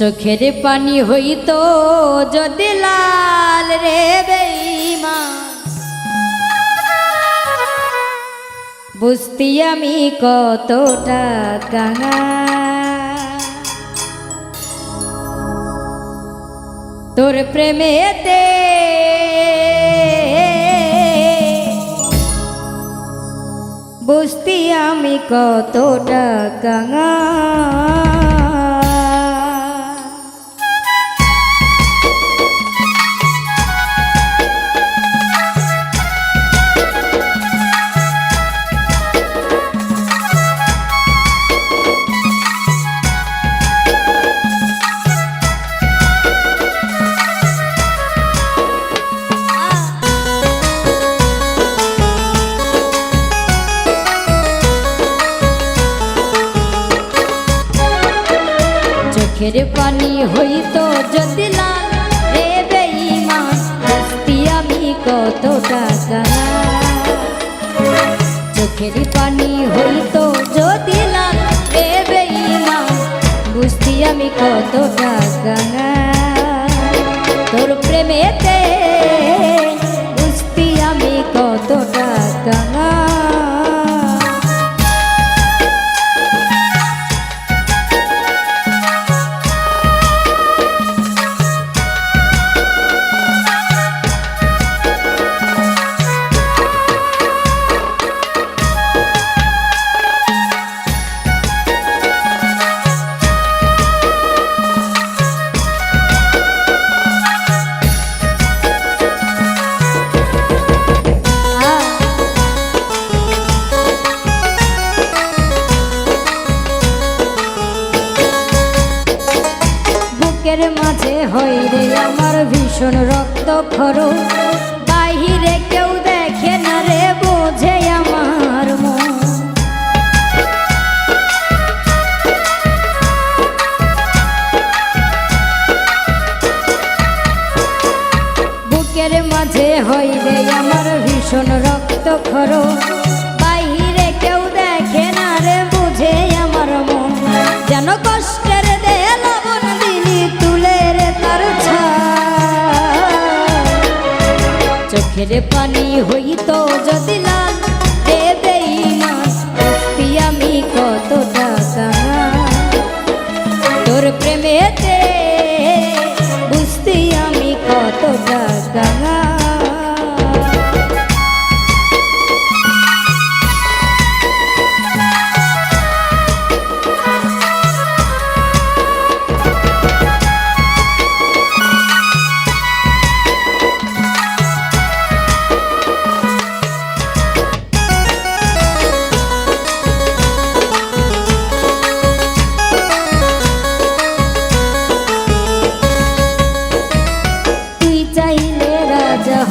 চোখের পানি হইতো যদি লাল রে বেঈমান, বুঝতি আমি কতটা কাঙাল। তোর প্রেমেতে বুঝতি আমি কতটা কাঙাল। চোখের পানি হইতো যদি লাল রে বেঈমান, বুঝতি আমি কতটা কাঙাল। চোখের পানি হইতো যদি লাল রে বেঈমান, বুঝতি আমি কতটা কাঙাল। তোর প্রেমেতে বুঝতি আমি কতটা কাঙাল। বুকের মাঝে হয় রে আমার ভীষণ রক্ত খরচ, বাহিরে কেউ দেখে না রে বোঝে আমার মন। বুকের মাঝে হয় রে আমার ভীষণ রক্ত খরচ, বাহিরে কেউ দেখে না রে বোঝে আমার মন। যেন কষ্টের দেল চোখের পানি হইতো যদি লাল রে বেঈমান, বুঝতি আমি কতটা কাঙাল। তোর প্রেমেতে বুঝতি আমি কতটা কাঙাল।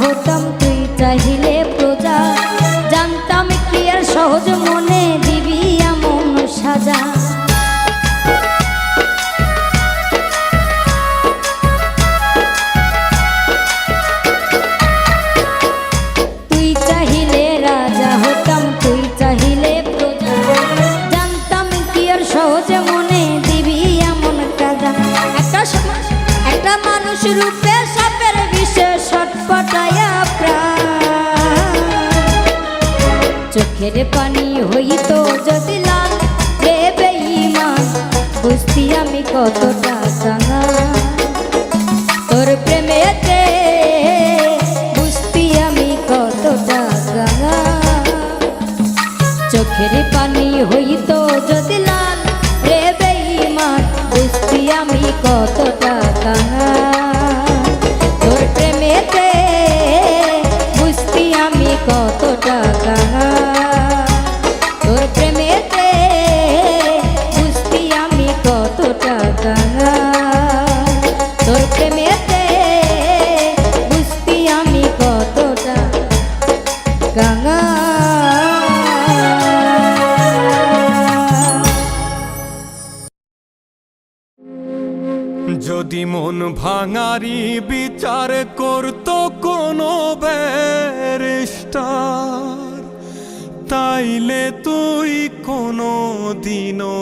হতাম তুই চাইলে প্রজা, জানতাম কি আর সহজ মনে দিবি এমন সাজা। তুই চাইলে রাজা হতাম তুই চাইলে প্রজা, জানতাম কি আর সহজ মনে দিবি এমন কাজা। একটা মানুষ রূপে সাপের বিশেষ ছটপটায়া প্রাণ, চোখের পানি হইতো যদি লাল রে বেঈমান, বুঝতি আমি কতটা কাঙাল। তোর প্রেমেতে বুঝতি আমি কতটা কাঙাল। চোখের পানি হইতো যদি লাল রে বেঈমান, বুঝতি আমি কতটা কাঙাল। তোর প্রেমেতে বুঝতি আমি কতটা কাঙাল। তোর প্রেমেতে বুঝতি আমি কতটা কাঙাল। তোর প্রেমেতে বুঝতি আমি কতটা কাঙাল। যদি মন ভাঙারি বিচার করতো কোনো ব্যারিস্টার, তাইলে তুই কোনো দিনও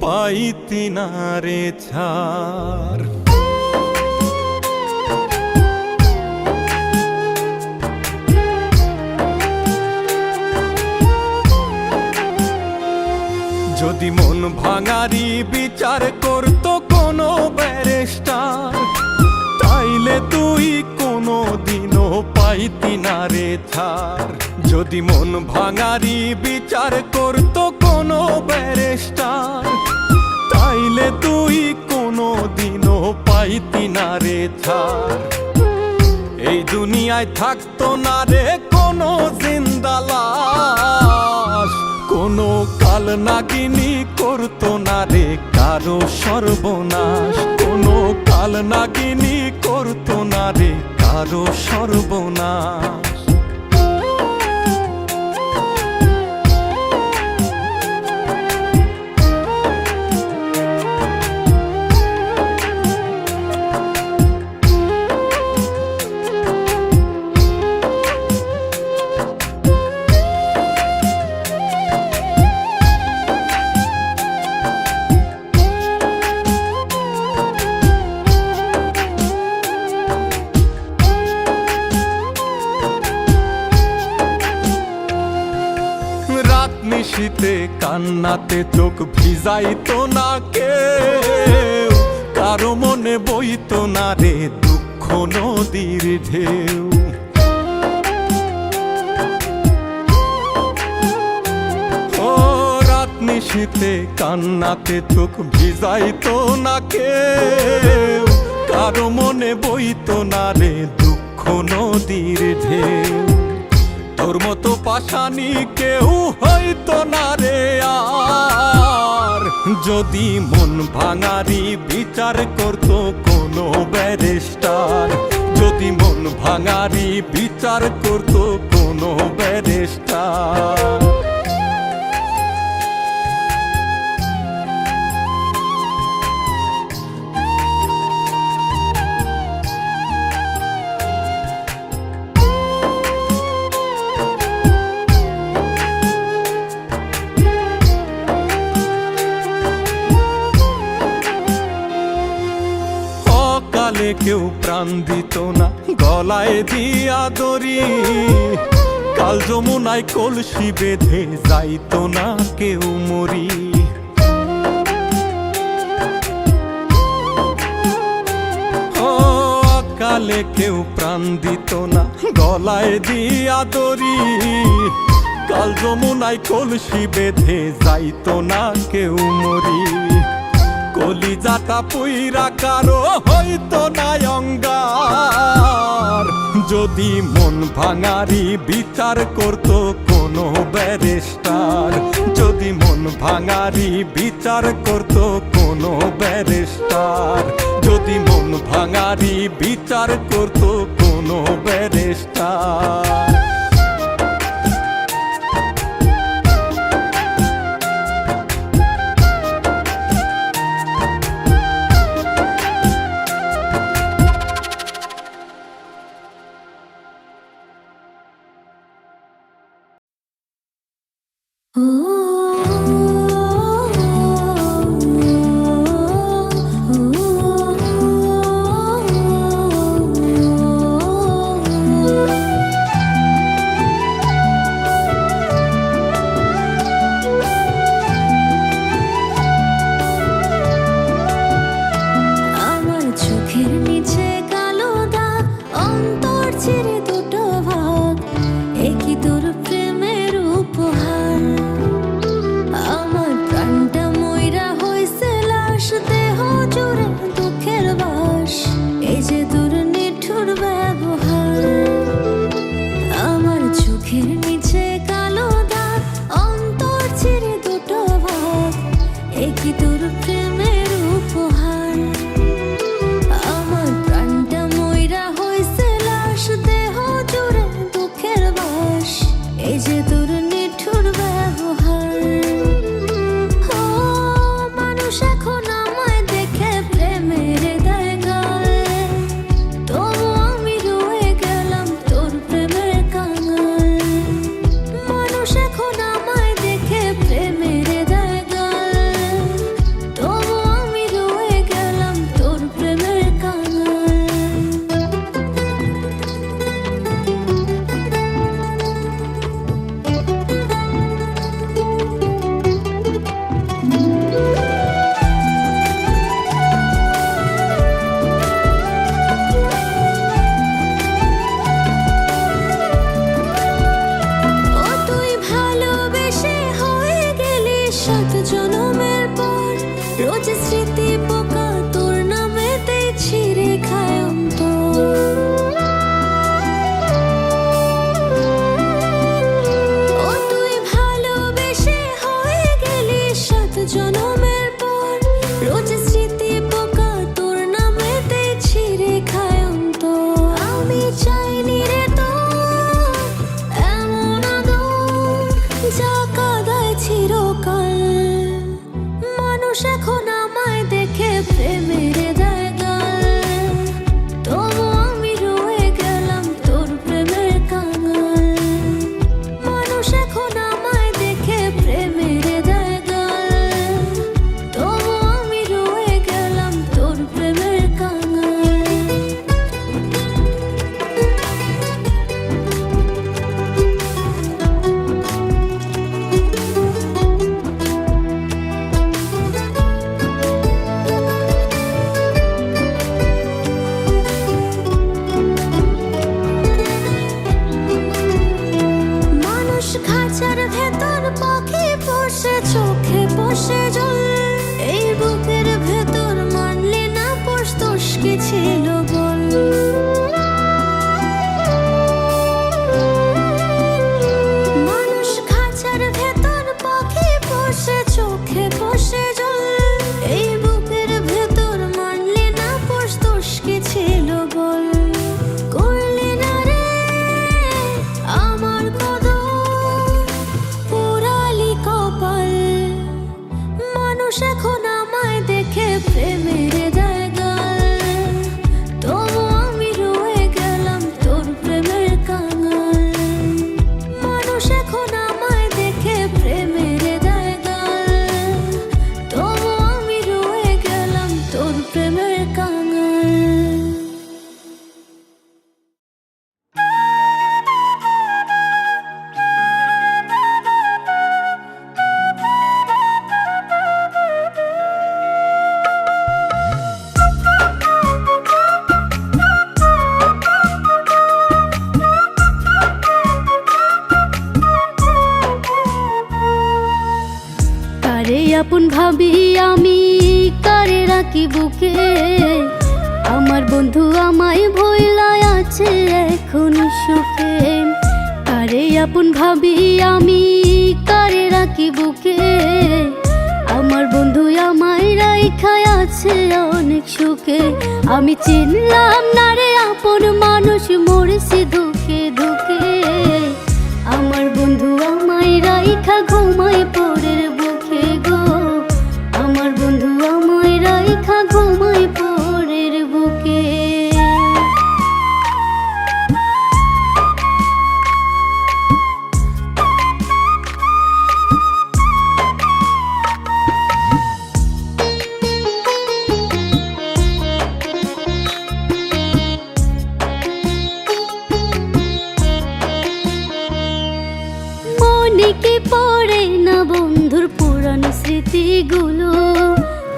পাইতি না রে ছাড়। যদি মন ভাঙারি বিচার করতো কোনো ব্যারিস্টার, তাইলে তুই কোনো দিনও পাইতি না রে ছাড়। যদি মন ভাঙারি বিচার করতো কোনো ব্যারিস্টার, তাইলে তুই কোনো দিনও পাইতি না রে ছাড়। এই দুনিয়ায় থাকতো না রে কোনো জিন্দা লাশ, কোনো কাল নাগিনী করতো না রে কারো সর্বনাশ, কোনো কাল নাগিনী করতো না রে কারো সর্বনাশ। রাত নিশীতে কান্নাতে চোখ ভিজাইতো না কেউ, কারো মনে বইতো না রে দুঃখ নদীর ঢেউ। ও রাত নিশীতে কান্নাতে চোখ ভিজাইতো না কেউ, কারো মনে বইতো না রে দুঃখ নদীর ঢেউ। তোর মতো পাশানি কেউ হইতো না রে আর, যদি মন ভাঙারি বিচার করতো কোনো ব্যারিস্টার, যদি মন ভাঙারি বিচার করতো কোনো ব্যারিস্টার। কালে কেউ প্রাণ দিত না গলায় দিয়া দড়ি, কাল যমুনায় কলসি বেঁধে যাইতো না কেউ মরি। ও কালে কেউ প্রাণ দিত না গলায় দিয়া দড়ি, কাল যমুনায় কলসি বেঁধে যাইতো না কেউ মরি। কলিজাটা পুইরা কারো হইতো না অঙ্গার, যদি মন ভাঙারি বিচার করতো কোনো ব্যারিস্টার, যদি মন ভাঙারি বিচার করতো কোনো ব্যারিস্টার, যদি মন ভাঙারি বিচার করতো কোনো ব্যারিস্টার। প্রেমের কাঙাল। কারে আপন ভাবি আমি, কারে রাখি বুকে, আমার বন্ধু আমায় ভুলায় আছে এখন সুখে। কারে আপন ভাবি আমি, কারে রাখি বুকে, আমার বন্ধু আমায় রাইখায় আছে অনেক সুখে। আমি চিনলাম না রে আপন মানুষ, মরেছি ধুকে ধুকে। আমার বন্ধু আমায় রাইখা ঘুমায় পরের বুকে গো, আমার বন্ধু আমায় রাইখা ঘুমায় পরের বুকে। মনে কি পড়ে না বন্ধুর পুরানো স্মৃতিগুলো,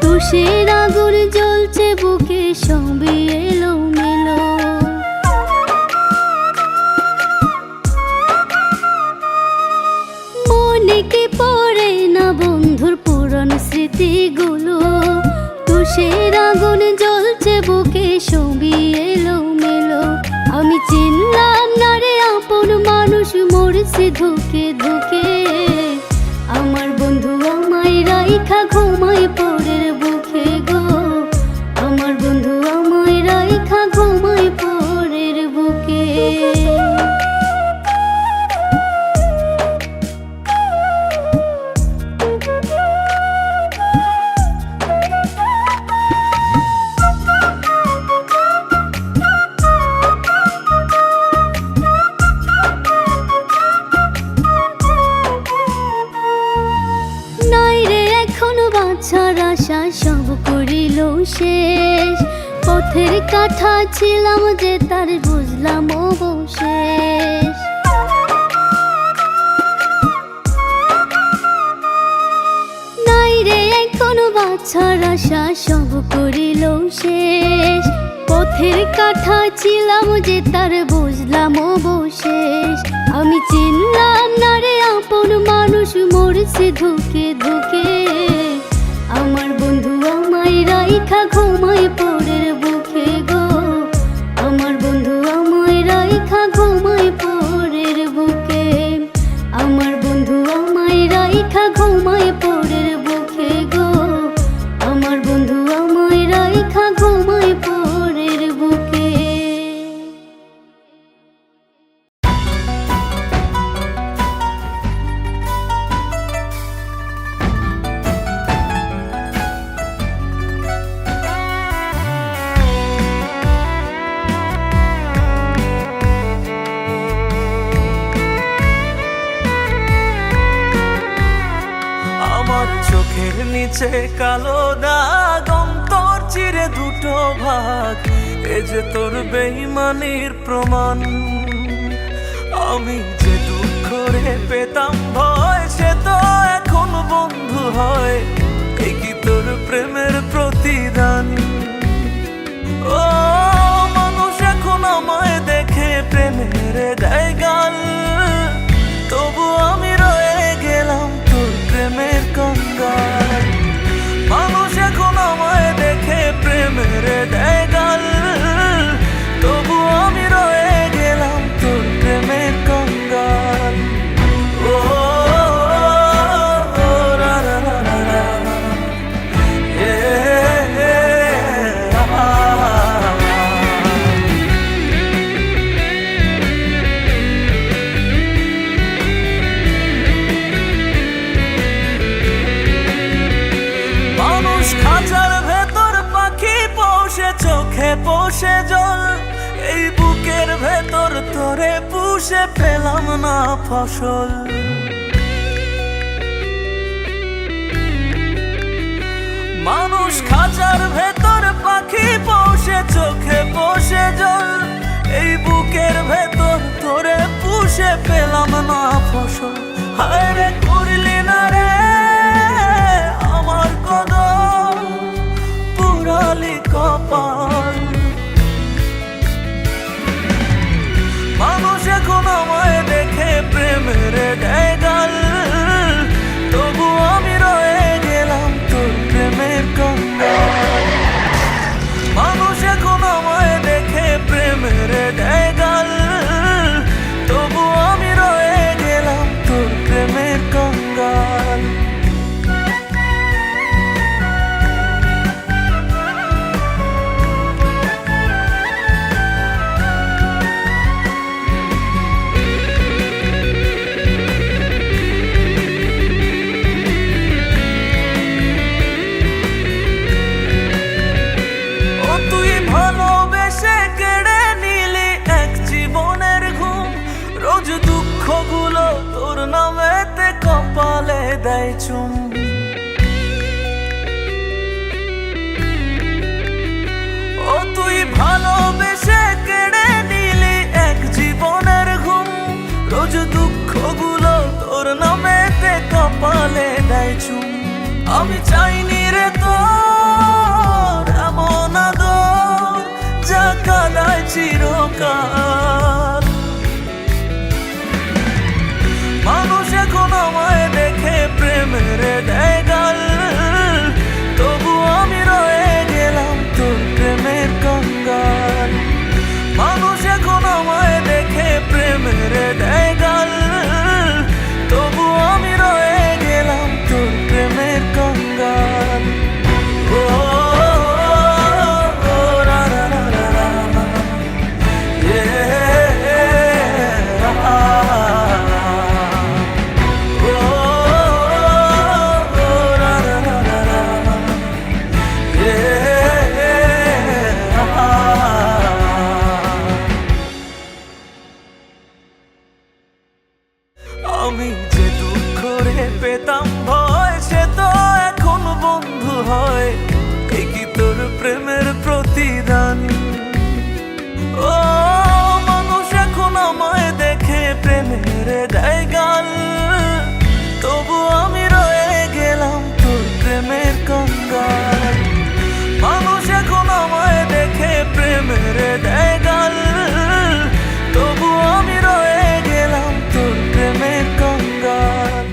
তুষের আগুন জ্বলছে বুকে সবই এলো মেলো। মনে কি পড়ে না বন্ধুর পুরানো স্মৃতিগুলো, তুষের আগুন জ্বলছে বুকে সবই এলো মেলো। আমি চিনলাম না রে আপন মানুষ, মরেছি ধুকে ধুকে। আমার বন্ধু আমায় রাইখা ঘুমায় পরের বুকে গো, আমার বন্ধু আমায় রাইখা ঘুমায় পরের বুকে। নাই রে এখনো বাছার আশা, সব করিল শেষ। পথের কাঠা ছিলাম যে তার বুঝলাম অবশেষ। নাই রে এখনো বাছার আশা, সব করিল শেষ। পথের কাঠা ছিলাম যে তার বুঝলাম অবশেষ। আমি চিনলাম না রে আপন মানুষ, মরেছি ধুকে ধুকে। আমার বন্ধু আমায় রাইখা ঘুমায় পরের বুকে গো, আমার বন্ধু আমায় রাইখা ঘুমায় পরের বুকে। আমার বন্ধু আমায় রাইখা ঘুমায় পরের বুকে গো, আমার বন্ধু আমায় রাইখা ঘুমায় পরের বুকে। আমার চোখের নিচে কালো দাগ, অন্তর চিরে দুটো ভাগ, এ যে তোর বেঈমানির প্রমাণ। আমি যে দুঃখ রে পেতাম ভয়, সে তো এখন বন্ধু হয়, এ কি তোর প্রেমের প্রতিদান। ও মানুষ এখন আমায় দেখে প্রেমের দেয় গাল, তবু আমি রয়ে গেলাম তোর প্রেমের কঙ্গাল। মানুষ এখন আমায় দেখে প্রেমের দেয় গাল, তবু আমি রয়ে গেলাম তোর প্রেমের কঙ্গাল। ও রা রা রা রা রা, এ খাঁচার ভেতর পাখি পোষে, চোখে পোষে জল, এই বুকের ভেতর তোরে পুষে পেলাম না ফসল। মানুষ খাঁচার ভেতর পেলাম না ফসল, হায় রে করলি না রে আমার কদর, পুরালি কপাল। মানুষ এখন আমায় দেখে প্রেমের দেয় গাল, তবু আমি রয়ে গেলাম তোর প্রেমের কঙ্গাল। মানুষ এখন আমায় দেখে প্রেমের দেয় গাল, তবু আমি রয়ে গেলাম তোর প্রেমের কঙ্গাল। রোজ দুঃখগুলো তোর নামেতে কপালে দেয় চুম, ও তুই ভালোবেসে কেড়ে নিলি এক জীবনের ঘুম। রোজ দুঃখগুলো তোর নামেতে কপালে দেয় চুম। আমি চাইনি রে তোর এমন আদর, যা কাদায় চিরকাল। মানুষ এখন আমায় দেখে প্রেমের দেয় গাল, তবু আমি রয়ে গেলাম তোর প্রেমের কঙ্গাল। মানুষ এখন আমায় দেখে প্রেমের দেয় গাল, তবু আমি রয়ে গেলাম তোর প্রেমের কঙ্গাল। ও রা রা রা রা রা, আমি যে দুঃখ রে পেতাম ভয়, সে তো এখন বন্ধু হয়। এই কি তোর প্রেমের প্রতিদান? ও মানুষ এখন আমায় দেখে প্রেমের দেয় গাল, তবু আমি রয়ে গেলাম তোর প্রেমের কঙ্গাল। মানুষ এখন আমায় দেখে প্রেমের দেয় গাল, তবু আমি রয়ে গেলাম তোর প্রেমের কঙ্গাল।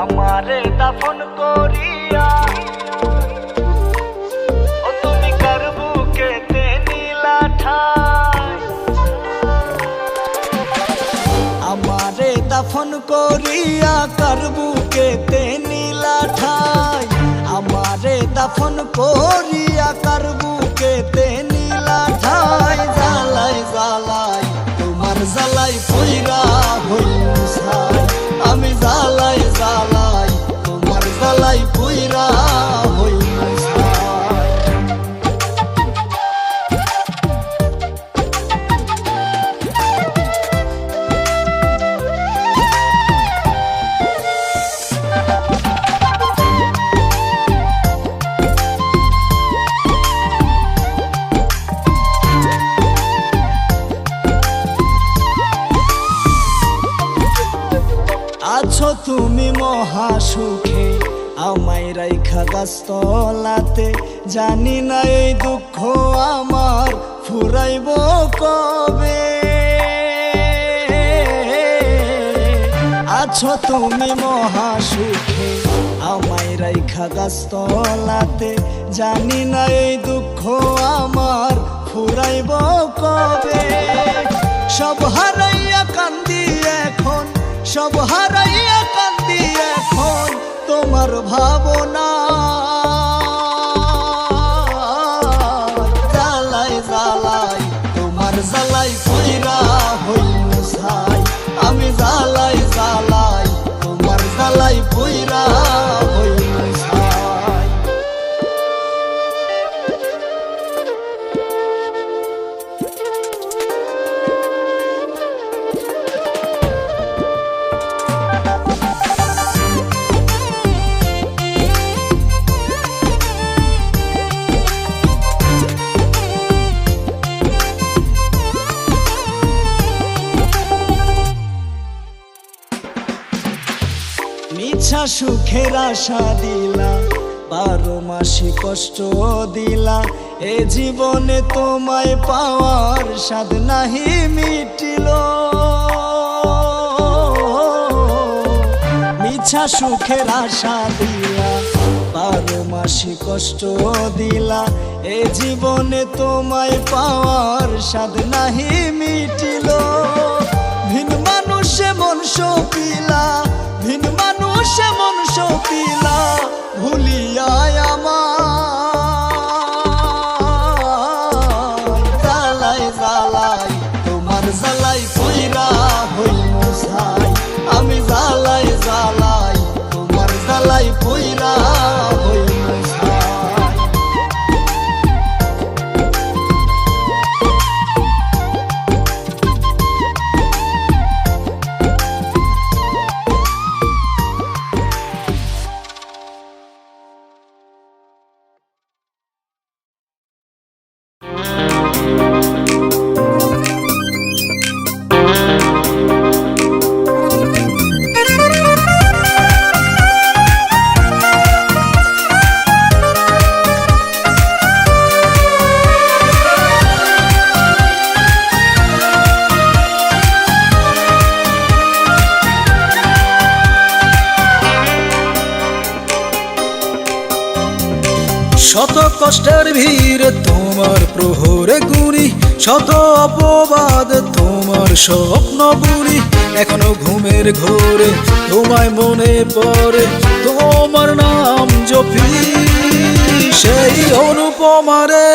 আমারে দাফন করিয়া ও তুমি কার বুকেতে নীলা ঠাই, আমারে দাফন করিয়া কার বুকেতে নীলা ঠাই, আমারে দাফন করিয়া কার বুকেতে নীলা ঠাই। জ্বালাই জ্বালাই তোমার জ্বালাই পইরা হইল ছাই, আমি জ্বালাই জ্বালাই তোমার জ্বালাই পইরা হইল ছাই। আছো তুমি মহা সুখে আমায় রাইখা গাছতলাতে, জানি না এই দুঃখ আমার ফুরাইব কবে। আছো তুমি মহা সুখে আমায় রাইখা গাছতলাতে, জানি না এই দুঃখ আমার ফুরাইব কবে। সব হারাইয়া কান্দি এখন, সব হারাইয়া কান্দি এখন তোমার ভাবনা। জ্বালাই জ্বালাই তোমার জ্বালাই পইরা হইল ছাই, আমি জ্বালাই জ্বালাই তোমার জ্বালাই পইরা হইল ছাই। মিছা সুখের আশা দিলা, 12 মাসে কষ্ট দিলা, এ জীবনে তোমায় পাওয়ার স্বাদ নাহি মিটিল। মিছা সুখের আশা দিলা, 12 মাসে কষ্ট দিলা, এ জীবনে তোমায় পাওয়ার স্বাদ নাহি মিটিল। ভিন মানুষে মন সপিলা, ভিন মানুষে মন সপিলা, ভুলিয়ায় আমার জ্বালাই জ্বালাই, তোমার জ্বালাই পইরা হই মশাই, আমি জ্বালাই জ্বালাই, তোমার জ্বালাই পইরা হই মশাই। শত কষ্টের ভিড় তোমার প্রহরে গুনি, শত অপবাদ তোমার স্বপ্ন বুনি, এখনো ঘুমের ঘোরে তোমায় মনে পড়ে, তোমার নাম জপি সেই অনুপমারে।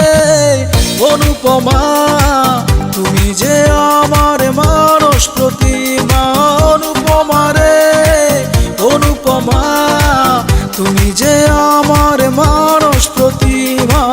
অনুপমা তুমি যে আমার মানস প্রতিমা, অনুপমারে অনুপমা তুমি যে আমার মানস প্রতিমা।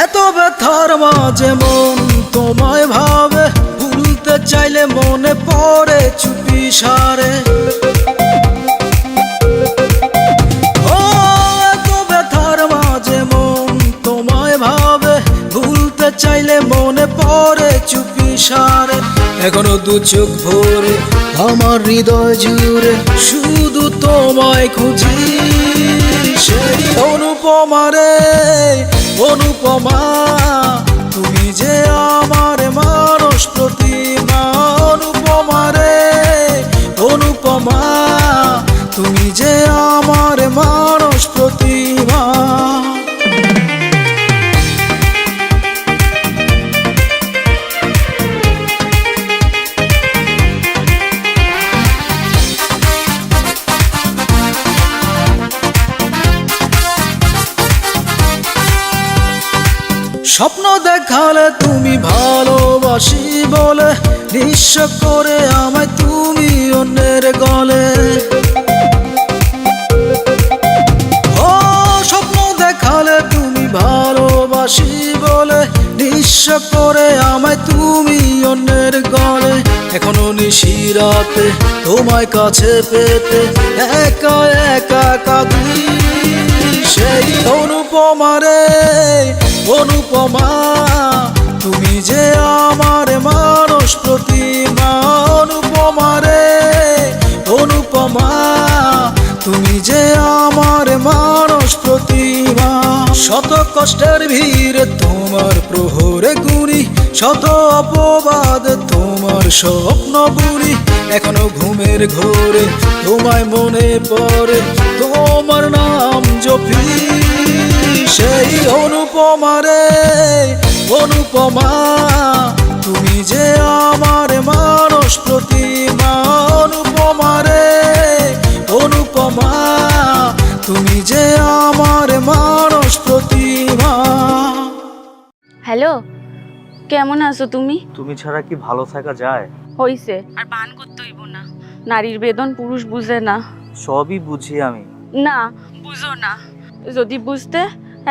এত ব্যথার মাঝে মন তোমায় ভাবে, ভুলতে চাইলে মনে পড়ে চুপি সারে। ও এত ব্যথার মাঝে মন তোমায় ভাবে, ভুলতে চাইলে মনে পড়ে চুপি সারে। এখনো দু চোখ ভরে আমার হৃদয় জুড়ে শুধু তোমায় খুঁজি সেই অনুপমারে। অনুপমা তুমি যে আমার মানস প্রতিমা, অনুপমারে অনুপমা তুমি যে আমার মানস প্রতিমা। স্বপ্ন দেখালে তুমি ভালোবাসি বলে, নিঃস্ব করে আমায় তুমি অন্যের গলে। ও স্বপ্ন দেখালে তুমি ভালোবাসি বলে, নিঃস্ব করে আমায় তুমি অন্যের গলে। এখনো নিশিরাতে তোমায় কাছে পেতে একা একা কাঁদি সেই অনুপমারে। অনুপমা তুমি যে আমার মানস প্রতিমা, অনুপমারে অনুপমা তুমি যে আমার মানস প্রতিমা। শত কষ্টের ভিড় তোমার প্রহরে গুনি, শত অপবাদ তোমার স্বপ্ন বুনি, এখনো ঘুমের ঘোরে তোমায় মনে পড়ে, তোমার নাম জপি সেই অনুপমারে। অনুপমা তুমি যে আমার মানস প্রতিমা, অনুপমারে অনুপমা তুমি যে আমার মানস প্রতিমা। হ্যালো, কেমন আছো তুমি? তুমি ছাড়া কি ভালো থাকা যায়? হইছে আর বান করতে হইব না, নারীর বেদন পুরুষ বুঝে না। সবই বুঝি আমি। না বুঝো না, যদি বুঝতে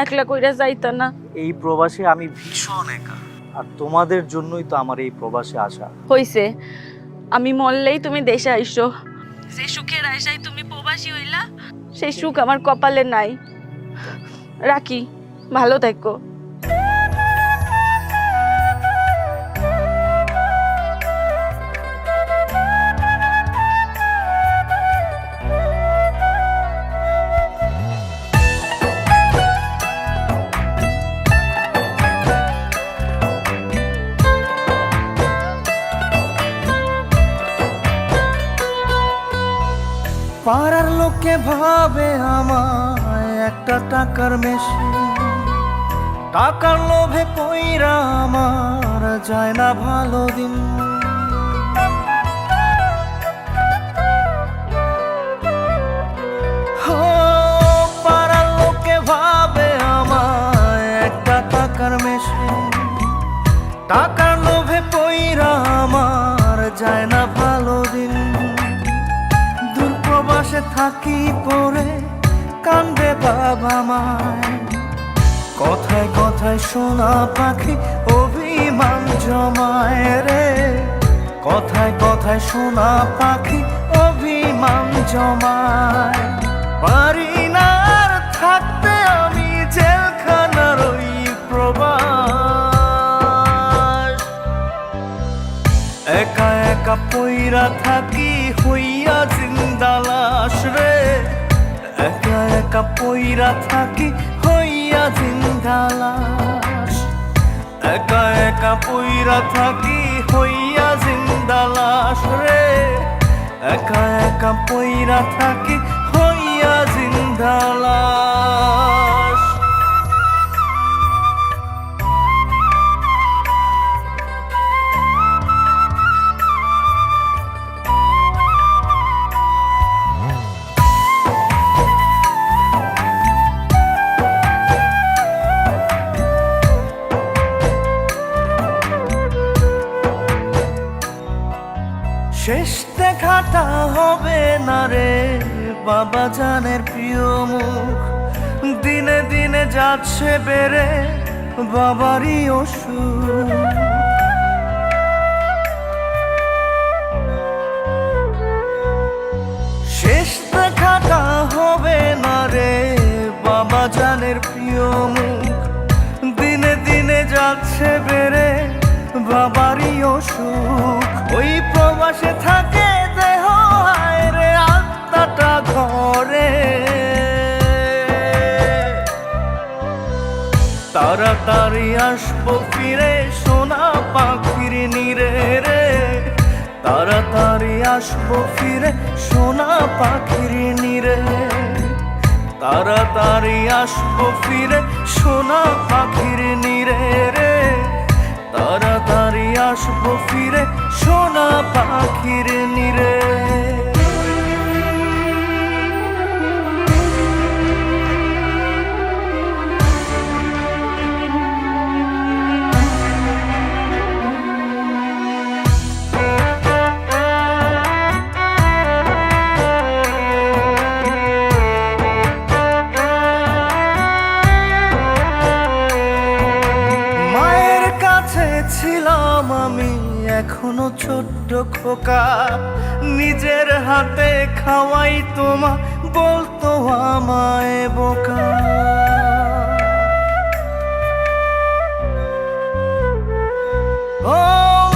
একলা কইরা যাইতা না। এই প্রবাসে আমি ভীষণ একা। আর তোমাদের জন্যই তো আমার এই প্রবাসে আসা। হইছে, আমি মরলেই তুমি দেশে আইসো। যে সুখের আশায় তুমি প্রবাসী হইলা, সেই সুখ আমার কপালে নাই। রাখি, ভালো থাকো। পাড়ার লোকে ভাবে আমায় একটা টাকার মেশিন, টাকার লোভে পইরা আমার যায় না ভালো দিন। ও, পাড়ার লোকে ভাবে আমায় একটা টাকার মেশিন, টাকার লোভে পইরা আমার যায় না ভালো দিন। দূরপ্রবাসে থাকি পরে কান্দে বাবা মায়, কথায় কথায় শোনা পাখি অভিমান জমায় রে, কথায় কথায় শোনা পাখি অভিমান জমায়। পারি না আর থাকতে আমি জেলখানার ওই প্রবাস, একা একা পইরা থাকি হইয়া জিন্দা লাশ রে, একা একা পইরা থাকি হইয়া জিন্দা লাশ, একা একা পইরা থাকি হইয়া জিন্দা লাশ রে, একা একা পইরা থাকি হইয়া জিন্দা লাশ। শেষ দেখাটা হবে না রে বাবা জানের প্রিয় মুখ, দিনে দিনে যাচ্ছে বেড়ে বাবারই অসুখ। শেষ দেখাটা হবে না রে বাবা জানের প্রিয় মুখ, দিনে দিনে যাচ্ছে বেড়ে বাবারই অসুখ। ওই প্রবাসে থাকে দেহ হায় রে আত্মাটা ঘরে, তাড়াতাড়ি আসবো ফিরে সোনা পাখির নীরে রে, তাড়াতাড়ি আসবো ফিরে সোনা পাখির নীরে, তাড়াতাড়ি আসবো ফিরে সোনা পাখির নীরে রে, তাড়াতাড়ি আসবো ফিরে সোনা পাখির নীরে। ছিলাম আমি এখনো ছোট্ট খোকা, নিজের হাতে খাওয়াই তোমা বলতো আমায় বোকা। ও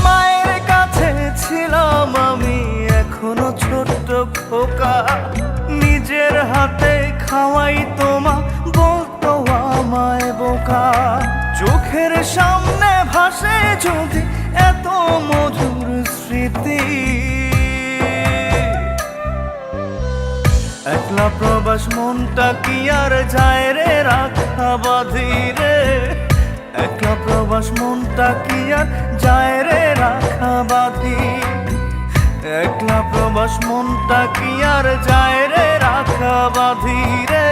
মায়ের কাছে ছিলাম আমি এখনো ছোট্ট খোকা, নিজের হাতে খাওয়াই তোমা বলতো আমায় বোকা। চোখের সামনে ভাসে যদি এত মধুর স্মৃতি, একলা প্রবাস মনটা কি আর যায় রে রাখা বাঁধি রে, একলা প্রবাস মনটা কি আর যায় রে রাখা বাঁধি, একলা প্রবাস মনটা কি আর যায় রে রাখা বাঁধি রে,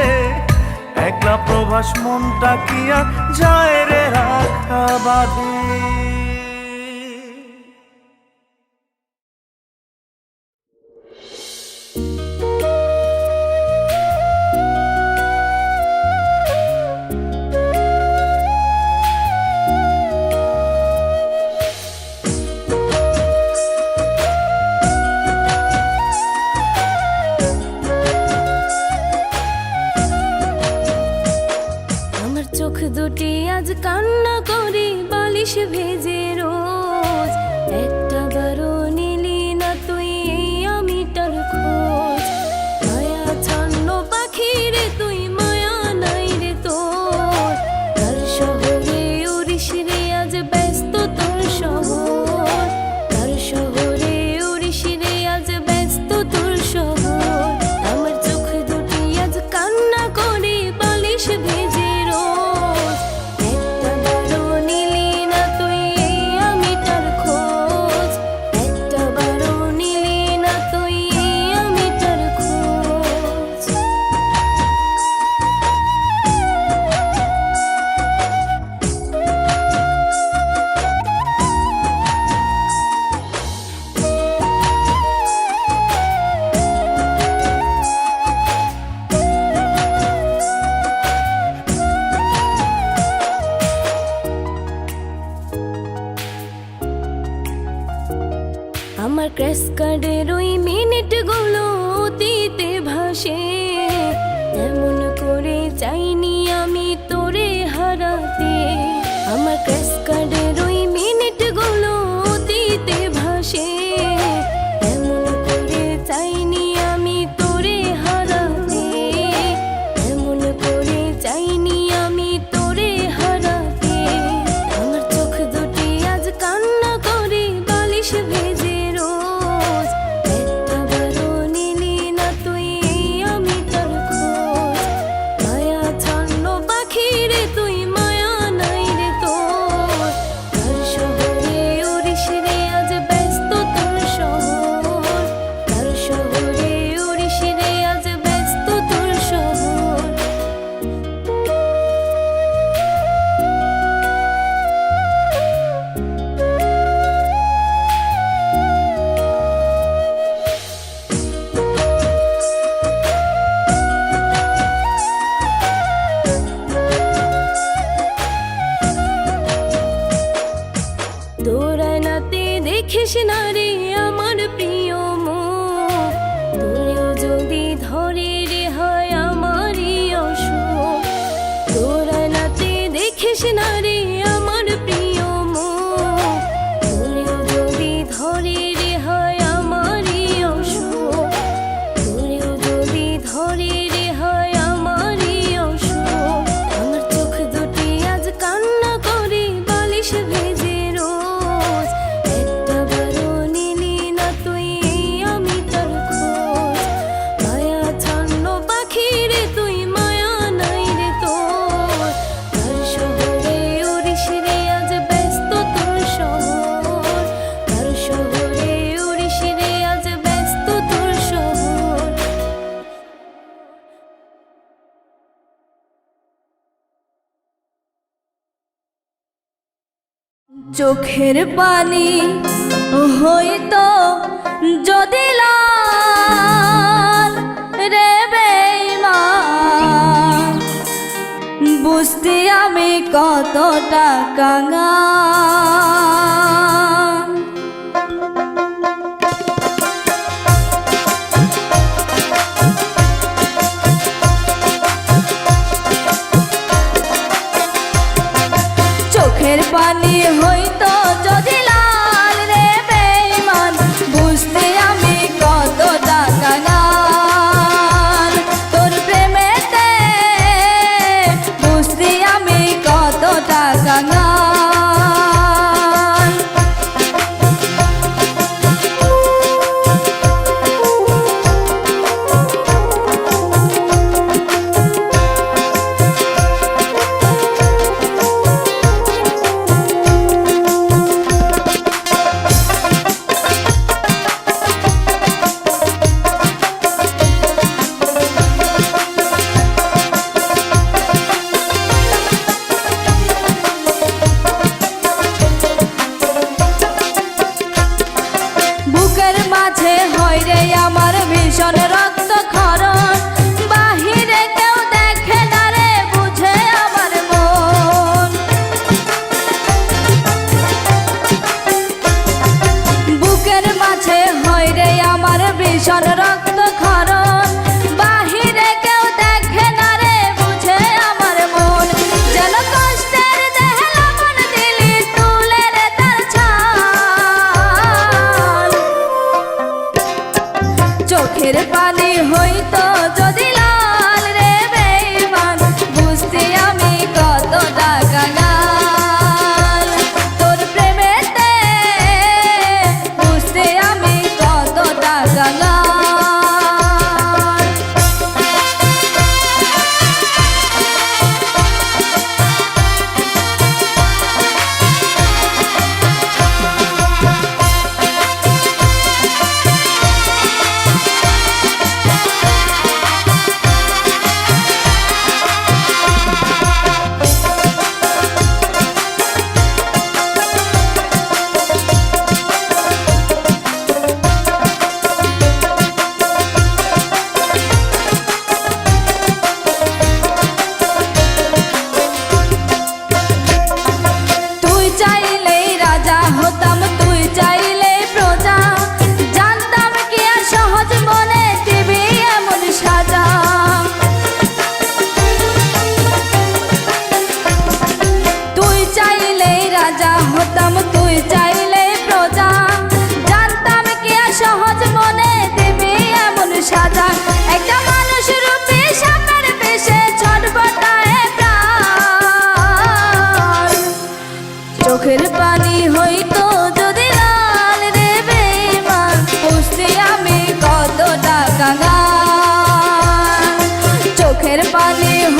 একলা প্রবাস মনটা কি আর যায় রে রাখা বাঁধি। আজ কান্না করি বালিশ ভেজে রোজ একটা বারো নিলি না তুই এই আমিটার খোঁজ মায়া ছন্ন পাখি রে তুই মায়া নাই রে তোর তার শহরে উড়িস রে আজ ব্যস্ত তোর শহর তার শহরে উড়িস রে আজ ব্যস্ত তোর শহর আমার চোখ দুটি আজ কান্না করে বালিশ ভেজে রোজ একটা বারো নিলি না তুই এই আমিটার খোঁজ একটা বারো নিলি না তুই এই আমিটার খোঁজ আমার ক্র্যাশ কার্ডের ওই মিনিটগুলো অতীতে ভাসে এমন করে চাইনি আমি তোরে হারাতে আমার ক্র্যাশ কার্ডের ওই মিনিটগুলো অতীতে ভাসে এমন করে চাইনি আমি তোরে হারাতে এমন করে চাইনি আমি তোরে হারাতে আমার চোখ দুটি আজ কান্না করে বালিশ ভেজে রোজ একটা বারো নিলি না তুই এই আমিটার খোঁজ মায়া ছন্ন পাখি রে তুই মায়া নাই রে তোর তার শহরে উড়িস রে আজ ব্যস্ত তোর শহর তার শহরে উড়িস রে আজ ব্যস্ত তোর শহর দৌড়ানাতে দেখিস না রে আমার প্রিয় মুখ তোরেও যদি ধরে রে হয় আমারই অসুখ দৌড়ানাতে দেখিস না রে আমার প্রিয় মুখ তোরেও যদি ধরে রে হয় আমারই অসুখ তোরেও যদি ধরে রে হয় আমারই অসুখ আমার চোখ দুটি আজ কান্না করে বালিশ ভেজে রোজ একটা বারো নিলি না তুই এই আমিটার খোঁজ মায়া ছন্ন পাখি রে তুই মায়া নাই রে তোর তার শহরে উড়িস রে আজ ব্যস্ত তোর শহর তার শহরে উড়িস রে আজ ব্যস্ত তোর শহর চোখের পানি হইতো যদি লাল রে বেঈমান বুঝতে আমি কতটা কাঙাল চোখের পানি হইতো যদি লাল রে বেঈমান বুঝতে আমি কতটা কাঙাল তোর প্রেমেতে বুঝতে আমি কতটা কাঙাল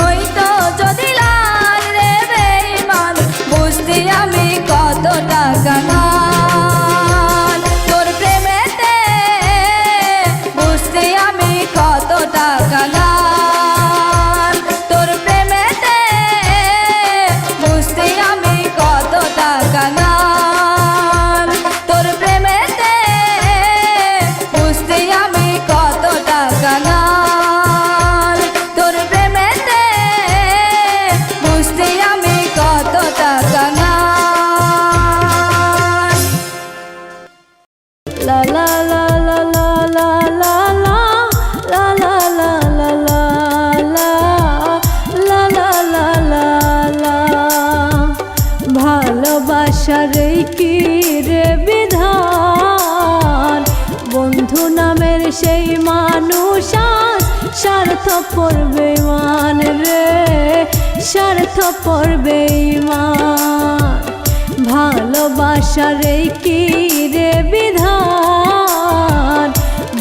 হইতো যদি লাল রে বেঈমান বুঝতি আমি কতটা কাঙাল তোর প্রেমেতে বুঝতি আমি কতটা কাঙাল তোর প্রেমেতে বুঝতি আমি কতটা কাঙাল তোর প্রেমেতে বুঝতি আমি কতটা কাঙাল তোর প্রেমেতে বুঝতি আমি কতটা কাঙাল লা লা লা লা লা লা লা লা লা লা লা লা লা লা লা লা লা ভালোবাসার কি রে বিধান বন্ধু নামের সেই মানুষ আজ স্বার্থপর বেঈমান রে স্বার্থপর বেঈমান ভালোবাসার কি রে বিধান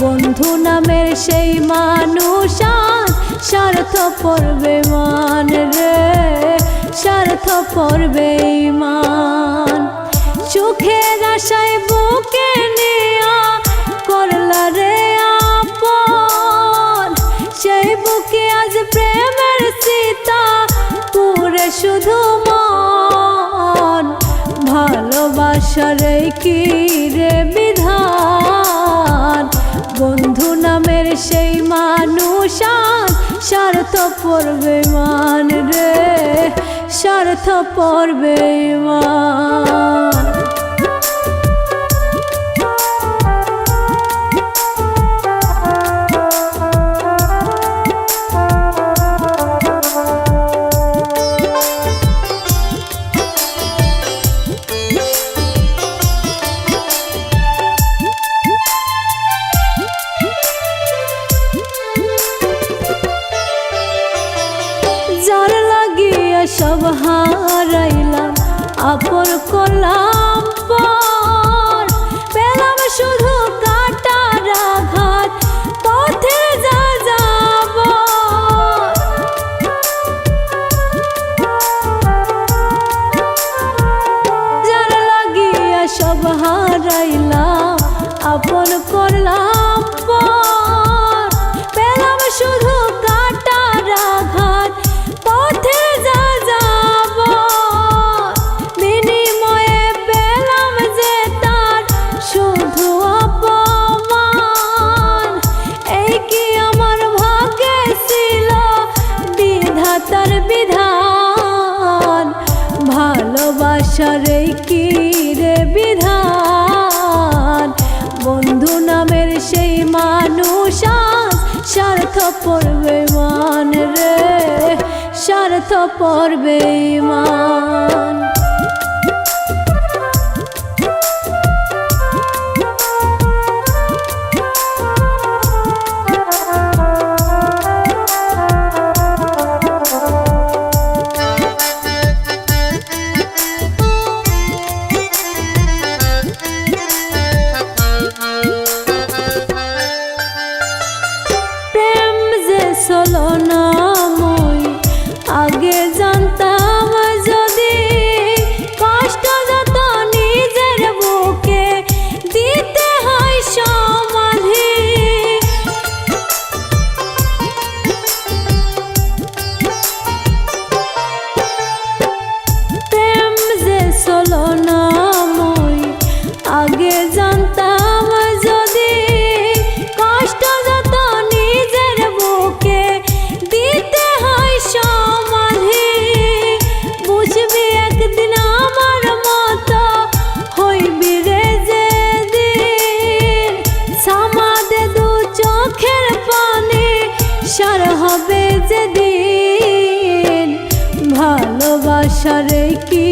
বন্ধু নামের সেই মানুষ আজ স্বার্থপর বেঈমান রে স্বার্থপর বেঈমান সুখের আশায় বুকে নিয়া করলা রে আপন সেই বুকে আজ প্রেমের সীতা পুরে শুধু মন ভালোবাসার কি রে বিধান বন্ধু নামের সেই মানুষ আজ স্বার্থপর বেঈমান রে স্বার্থপর বেঈমান যার লাগিয়া সব হারাইলাম আপন করলাম পর পেলাম শুধু কাটার আঘাত পথে যা যাব যার লাগিয়া সব হারাইলাম আপন করলাম পর পেলাম শুধু কাটার আঘাত পথে যা যাব বিনিময়ে পেলাম যে তার শুধু অপমান এই কি আমার ভাগ্যে ছিল বিধাতার বিধান ভালোবাসার কি রে বিধান বন্ধু নামের সেই মানুষ আজ স্বার্থপর বেঈমান রে স্বার্থপর বেঈমান প্রেম যে ছলনা মই আগে জানতাম যদি কষ্ট যত নিজের বুকে দিতে হয় সমাধি প্রেম যে ছলনা মই আগে জানতাম যদি কষ্ট যত নিজের বুকে দিতে হয় সমাধি বুঝবি একদিন আমার মতো হইবি রে যেদিন সমাধে দু চোখের পানি সার হবে যেদিন ভালোবাসার কি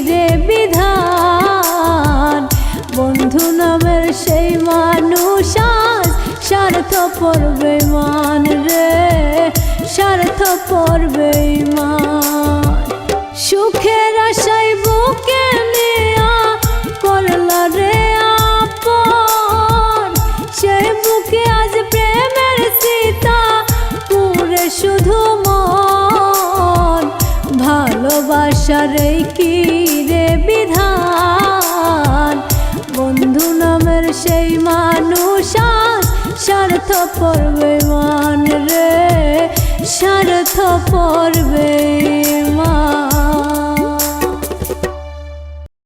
রে বিধান বন্ধু নামের সেই মানুষ আজ স্বার্থপর বেঈমান রে স্বার্থপর বেঈমান সুখের আশায় বুকে নিয়া করলা রে আপন সেই বুকে আজ প্রেমের সীতা পুরে শুধু মন ভালোবাসার এই কি রে বিধান, বন্ধু নামের সেই মানুষ আর স্বার্থপর বেঈমান রে, স্বার্থপর বেঈমান।